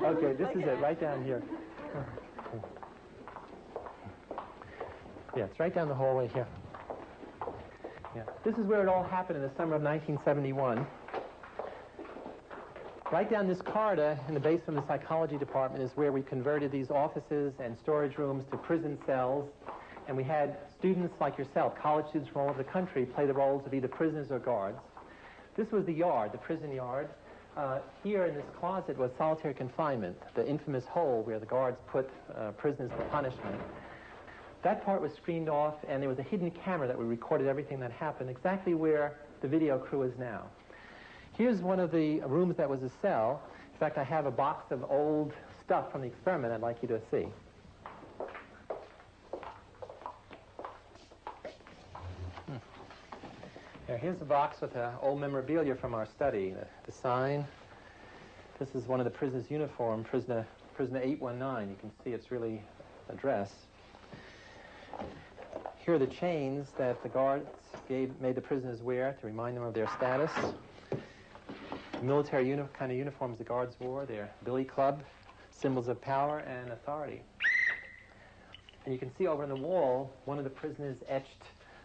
Okay, this is it, right down here. Yeah, it's right down the hallway here. Yeah, this is where it all happened in the summer of 1971. Right down this corridor in the basement of the psychology department is where we converted these offices and storage rooms to prison cells. And we had students like yourself, college students from all over the country, play the roles of either prisoners or guards. This was the yard, the prison yard. Here in this closet was solitary confinement, the infamous hole where the guards put prisoners for punishment. That part was screened off, and there was a hidden camera that recorded everything that happened, exactly where the video crew is now. Here's one of the rooms that was a cell. In fact, I have a box of old stuff from the experiment I'd like you to see. Here's a box with old memorabilia from our study. The sign. This is one of the prisoners' uniform, prisoner 819. You can see it's really a dress. Here are the chains that the guards made the prisoners wear to remind them of their status. Military kind of uniforms the guards wore, their billy club, symbols of power and authority. And you can see over on the wall, one of the prisoners etched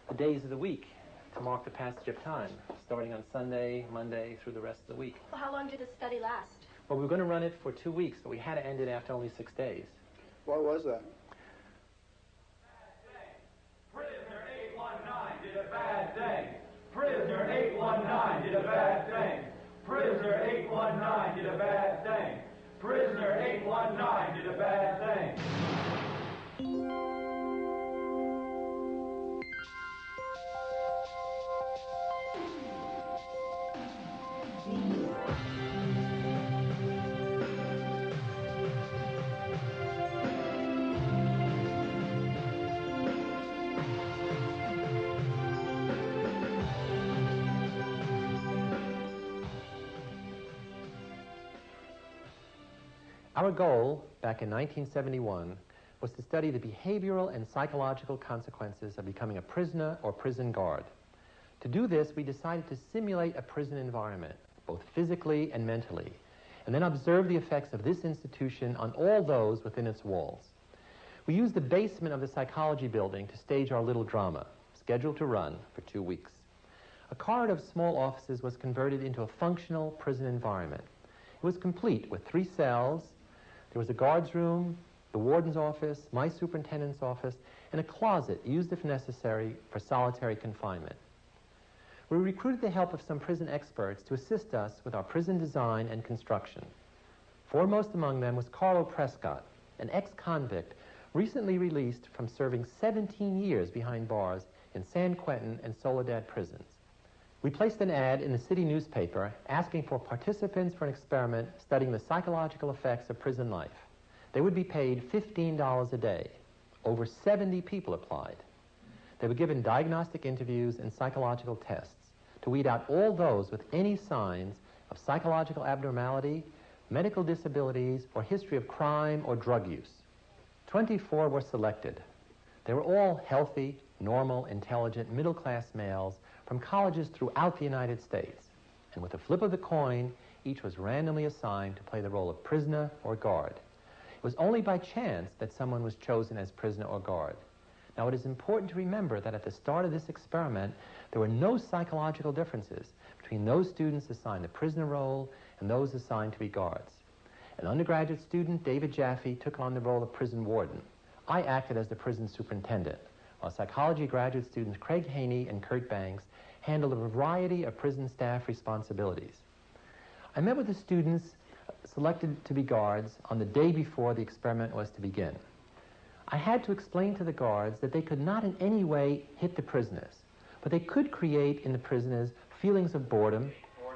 the days of the week to mark the passage of time, starting on Sunday, Monday, through the rest of the week. Well, how long did the study last? Well, we were going to run it for 2 weeks, but we had to end it after only 6 days. Why was that? Prisoner 819 did a bad thing. Prisoner 819 did a bad thing. Prisoner 819 did a bad thing. Prisoner 819 did a bad thing. Our goal, back in 1971, was to study the behavioral and psychological consequences of becoming a prisoner or prison guard. To do this, we decided to simulate a prison environment, both physically and mentally, and then observe the effects of this institution on all those within its walls. We used the basement of the psychology building to stage our little drama, scheduled to run for 2 weeks. A corridor of small offices was converted into a functional prison environment. It was complete with 3 cells. There was a guard's room, the warden's office, my superintendent's office, and a closet used, if necessary, for solitary confinement. We recruited the help of some prison experts to assist us with our prison design and construction. Foremost among them was Carlo Prescott, an ex-convict recently released from serving 17 years behind bars in San Quentin and Soledad prisons. We placed an ad in the city newspaper asking for participants for an experiment studying the psychological effects of prison life. They would be paid $15 a day. Over 70 people applied. They were given diagnostic interviews and psychological tests to weed out all those with any signs of psychological abnormality, medical disabilities, or history of crime or drug use. 24 were selected. They were all healthy, normal, intelligent, middle-class males from colleges throughout the United States. And with a flip of the coin, each was randomly assigned to play the role of prisoner or guard. It was only by chance that someone was chosen as prisoner or guard. Now, it is important to remember that at the start of this experiment, there were no psychological differences between those students assigned the prisoner role and those assigned to be guards. An undergraduate student, David Jaffe, took on the role of prison warden. I acted as the prison superintendent, while psychology graduate students Craig Haney and Kurt Banks handled a variety of prison staff responsibilities. I met with the students selected to be guards on the day before the experiment was to begin. I had to explain to the guards that they could not in any way hit the prisoners, but they could create in the prisoners feelings of boredom,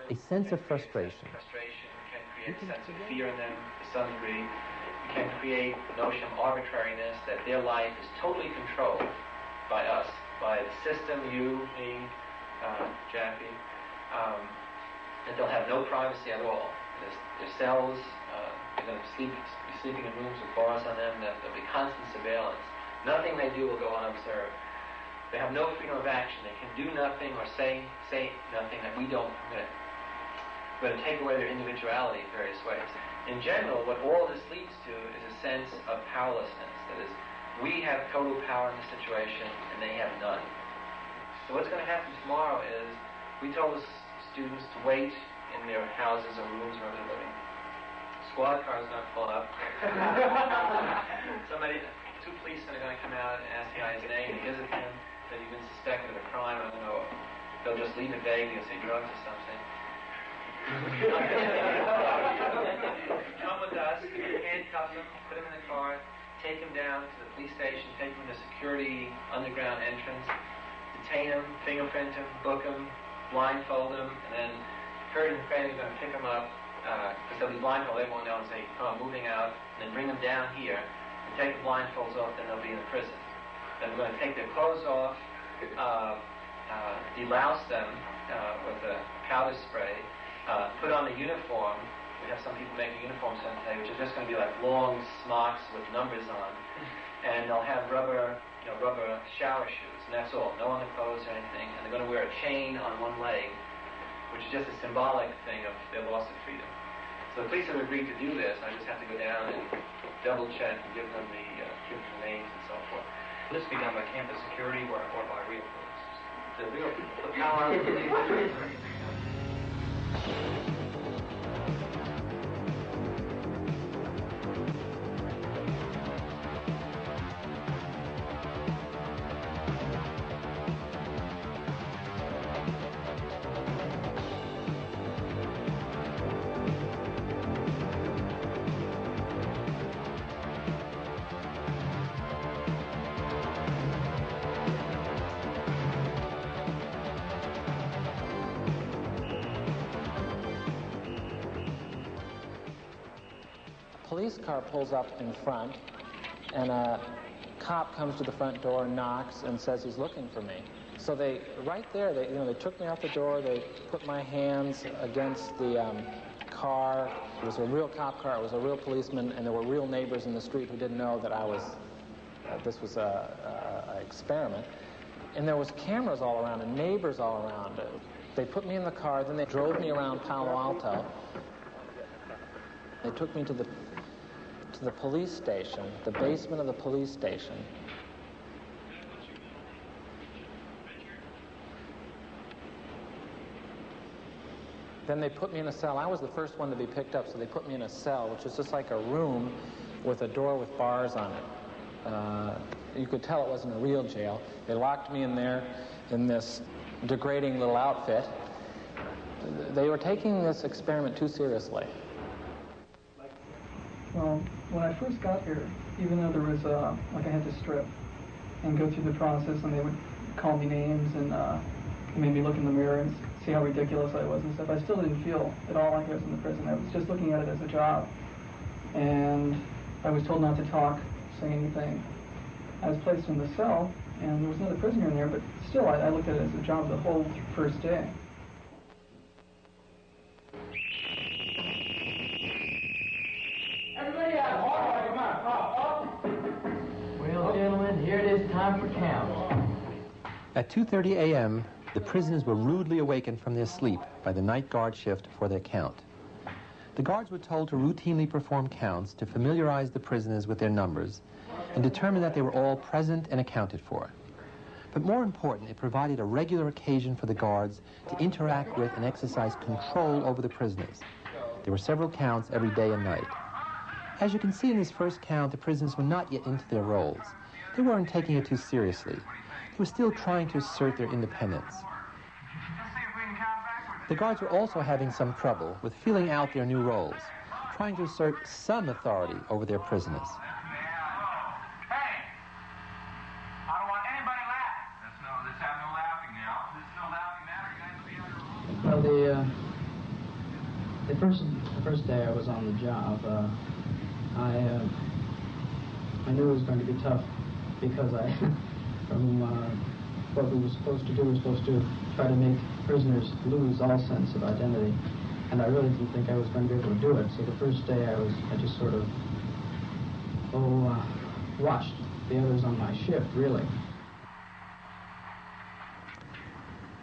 a sense of frustration. You can create a sense of fear in them to some degree. You can create the notion of arbitrariness, that their life is totally controlled by us, by the system, you, me, Jaffe, that they'll have no privacy at all. Their cells, they're going to be sleeping in rooms with bars on them. There'll be constant surveillance. Nothing they do will go unobserved. They have no freedom of action. They can do nothing or say nothing that we don't permit. We're going to take away their individuality in various ways. In general, what all this leads to is a sense of powerlessness. That is, we have total power in the situation, and they have none. So what's going to happen tomorrow is, we told the students to wait in their houses or rooms where they're living. Squad cars are going to pull up. Two policemen are going to come out and ask the guy's name, visit him, that he's been suspected of a crime. I don't know. They'll just leave it vague and say drugs or something. Come with us, handcuff him, put him in the car, take him down to the police station, take him to the security underground entrance, detain him, fingerprint him, book him, blindfold him, and then Kurt and Freddie are going to pick him up, because they'll be blindfolded, they won't know, and say, oh, I'm moving out, and then bring them down here, and take the blindfolds off, then they'll be in the prison. Then we're going to take their clothes off, delouse them with a powder spray, put on the uniform. We have some people making uniforms today, which are just going to be like long smocks with numbers on, and they'll have rubber shower shoes, and that's all. No underclothes or anything, and they're going to wear a chain on one leg, which is just a symbolic thing of their loss of freedom. So the police have agreed to do this. I just have to go down and double check and give them the names and so forth. Will this be done by campus security or by real police? The real people, the power of the police. Police car pulls up in front, and a cop comes to the front door, knocks, and says he's looking for me. So they took me out the door. They put my hands against the car. It was a real cop car. It was a real policeman, and there were real neighbors in the street who didn't know that I was. This was a experiment, and there was cameras all around and neighbors all around. They put me in the car. Then they drove me around Palo Alto. They took me to the police station, the basement of the police station. Then they put me in a cell. I was the first one to be picked up, so they put me in a cell, which is just like a room with a door with bars on it. You could tell it wasn't a real jail. They locked me in there in this degrading little outfit. They were taking this experiment too seriously. Well, when I first got here, even though there was, I had to strip and go through the process, and they would call me names and made me look in the mirror and see how ridiculous I was and stuff, I still didn't feel at all like I was in the prison. I was just looking at it as a job. And I was told not to talk, say anything. I was placed in the cell, and there was another prisoner in there, but still, I looked at it as a job the whole first day. Well, gentlemen, here it is time for count. At 2:30 a.m., the prisoners were rudely awakened from their sleep by the night guard shift for their count. The guards were told to routinely perform counts to familiarize the prisoners with their numbers and determine that they were all present and accounted for. But more important, it provided a regular occasion for the guards to interact with and exercise control over the prisoners. There were several counts every day and night. As you can see in this first count, the prisoners were not yet into their roles. They weren't taking it too seriously. They were still trying to assert their independence. The guards were also having some trouble with filling out their new roles, trying to assert some authority over their prisoners. Hey! I don't want anybody laughing. Let's have no laughing now. There's no laughing now. You guys will be on your own. Well, the first day I was on the job, I knew it was going to be tough because what we were supposed to do was supposed to try to make prisoners lose all sense of identity, and I really didn't think I was going to be able to do it. So the first day I just sort of watched the others on my shift, really.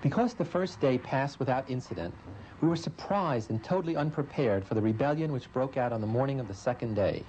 Because the first day passed without incident, We were surprised and totally unprepared for the rebellion which broke out on the morning of the second day.